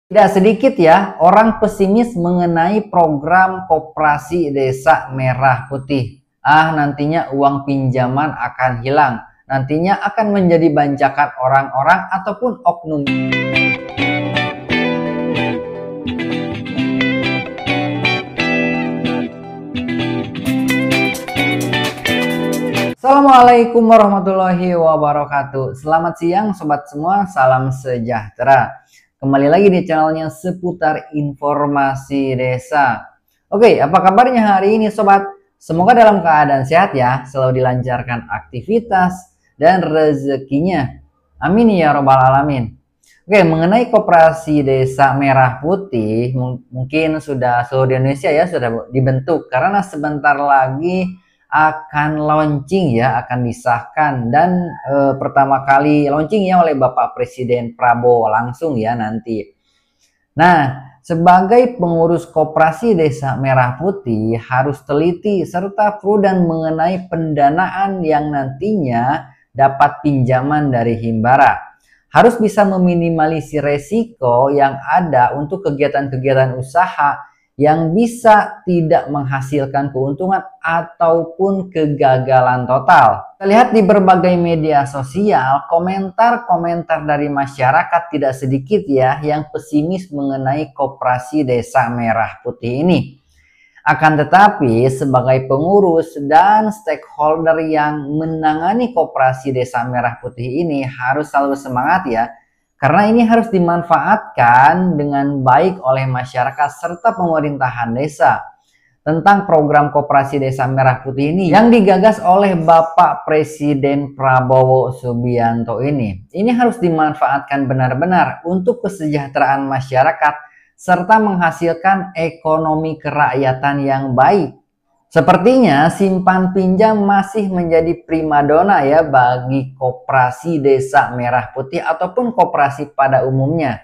Tidak sedikit ya orang pesimis mengenai program Koperasi Desa Merah Putih. Nantinya uang pinjaman akan hilang. Nantinya akan menjadi bancakan orang-orang ataupun oknum. Assalamualaikum warahmatullahi wabarakatuh. Selamat siang sobat semua, salam sejahtera. Kembali lagi di channelnya seputar informasi desa. Oke, apa kabarnya hari ini sobat? Semoga dalam keadaan sehat ya, selalu dilancarkan aktivitas dan rezekinya. Amin ya robbal alamin. Oke, mengenai Koperasi Desa Merah Putih, mungkin sudah seluruh Indonesia ya sudah dibentuk karena sebentar lagi akan launching ya, akan disahkan dan pertama kali launchingnya oleh Bapak Presiden Prabowo langsung ya nanti. Nah, sebagai pengurus Koperasi Desa Merah Putih harus teliti serta prudent mengenai pendanaan yang nantinya dapat pinjaman dari Himbara. Harus bisa meminimalisir resiko yang ada untuk kegiatan-kegiatan usaha yang bisa tidak menghasilkan keuntungan ataupun kegagalan total. Kita lihat di berbagai media sosial, komentar-komentar dari masyarakat tidak sedikit ya yang pesimis mengenai Koperasi Desa Merah Putih ini. Akan tetapi sebagai pengurus dan stakeholder yang menangani Koperasi Desa Merah Putih ini harus selalu semangat ya. Karena ini harus dimanfaatkan dengan baik oleh masyarakat serta pemerintahan desa. Tentang program Koperasi Desa Merah Putih ini yang digagas oleh Bapak Presiden Prabowo Subianto ini. Ini harus dimanfaatkan benar-benar untuk kesejahteraan masyarakat serta menghasilkan ekonomi kerakyatan yang baik. Sepertinya simpan pinjam masih menjadi primadona ya bagi Koperasi Desa Merah Putih ataupun koperasi pada umumnya.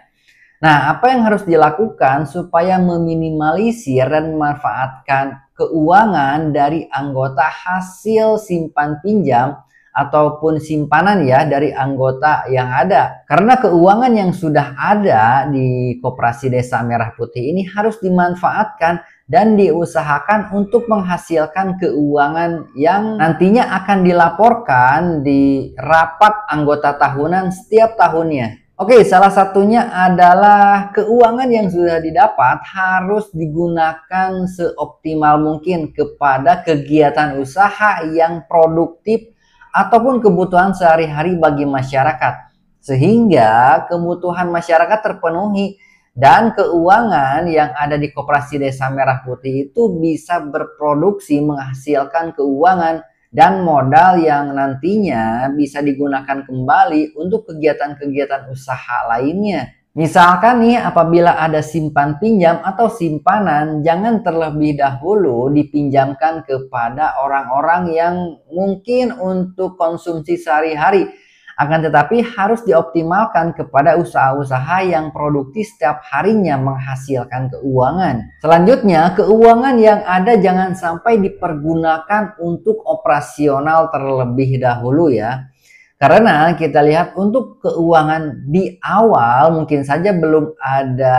Nah, apa yang harus dilakukan supaya meminimalisir dan memanfaatkan keuangan dari anggota hasil simpan pinjam ataupun simpanan ya dari anggota yang ada. Karena keuangan yang sudah ada di Koperasi Desa Merah Putih ini harus dimanfaatkan dan diusahakan untuk menghasilkan keuangan yang nantinya akan dilaporkan di rapat anggota tahunan setiap tahunnya. Oke, salah satunya adalah keuangan yang sudah didapat harus digunakan seoptimal mungkin kepada kegiatan usaha yang produktif ataupun kebutuhan sehari-hari bagi masyarakat. Sehingga kebutuhan masyarakat terpenuhi dan keuangan yang ada di Koperasi Desa Merah Putih itu bisa berproduksi menghasilkan keuangan dan modal yang nantinya bisa digunakan kembali untuk kegiatan-kegiatan usaha lainnya. Misalkan nih apabila ada simpan pinjam atau simpanan, jangan terlebih dahulu dipinjamkan kepada orang-orang yang mungkin untuk konsumsi sehari-hari. Akan tetapi harus dioptimalkan kepada usaha-usaha yang produktif setiap harinya menghasilkan keuangan. Selanjutnya, keuangan yang ada jangan sampai dipergunakan untuk operasional terlebih dahulu ya. Karena kita lihat untuk keuangan di awal mungkin saja belum ada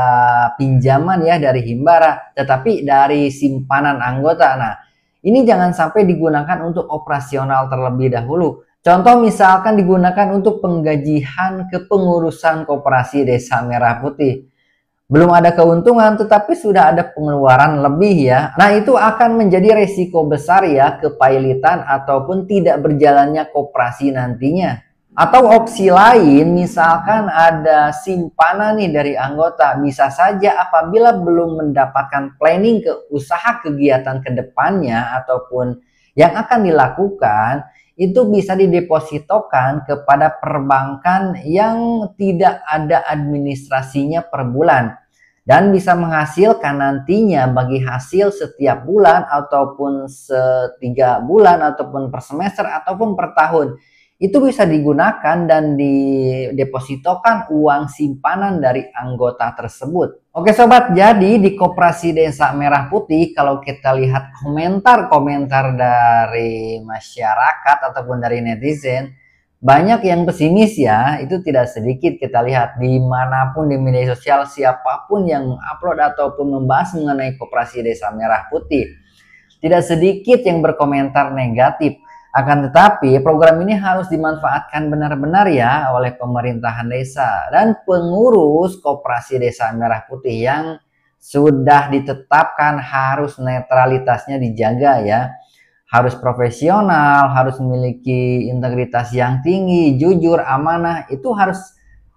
pinjaman ya dari Himbara, tetapi dari simpanan anggota. Nah, ini jangan sampai digunakan untuk operasional terlebih dahulu. Contoh misalkan digunakan untuk penggajian kepengurusan Koperasi Desa Merah Putih. Belum ada keuntungan tetapi sudah ada pengeluaran lebih ya. Nah, itu akan menjadi resiko besar ya kepailitan ataupun tidak berjalannya koperasi nantinya. Atau opsi lain misalkan ada simpanan nih dari anggota, bisa saja apabila belum mendapatkan planning ke usaha kegiatan kedepannya ataupun yang akan dilakukan, itu bisa didepositokan kepada perbankan yang tidak ada administrasinya per bulan dan bisa menghasilkan nantinya bagi hasil setiap bulan ataupun setiga bulan ataupun per semester ataupun per tahun. Itu bisa digunakan dan didepositokan uang simpanan dari anggota tersebut. Oke sobat, jadi di Koperasi Desa Merah Putih kalau kita lihat komentar-komentar dari masyarakat ataupun dari netizen, Banyak yang pesimis ya, itu tidak sedikit kita lihat dimanapun di media sosial, siapapun yang upload ataupun membahas mengenai Koperasi Desa Merah Putih. Tidak sedikit yang berkomentar negatif. Akan tetapi program ini harus dimanfaatkan benar-benar ya oleh pemerintahan desa dan pengurus Koperasi Desa Merah Putih yang sudah ditetapkan harus netralitasnya dijaga ya. Harus profesional, harus memiliki integritas yang tinggi, jujur, amanah, itu harus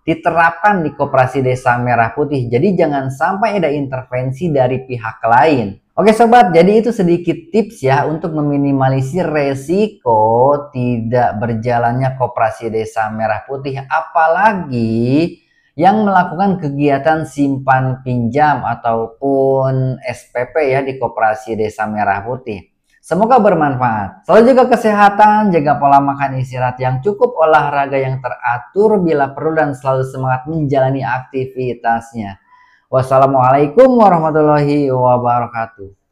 diterapkan di Koperasi Desa Merah Putih. Jadi jangan sampai ada intervensi dari pihak lain. Oke sobat, jadi itu sedikit tips ya untuk meminimalisir resiko tidak berjalannya Koperasi Desa Merah Putih. Apalagi yang melakukan kegiatan simpan pinjam ataupun SPP ya di Koperasi Desa Merah Putih. Semoga bermanfaat. Selalu jaga kesehatan, jaga pola makan, istirahat yang cukup, olahraga yang teratur bila perlu, dan selalu semangat menjalani aktivitasnya. Wassalamualaikum warahmatullahi wabarakatuh.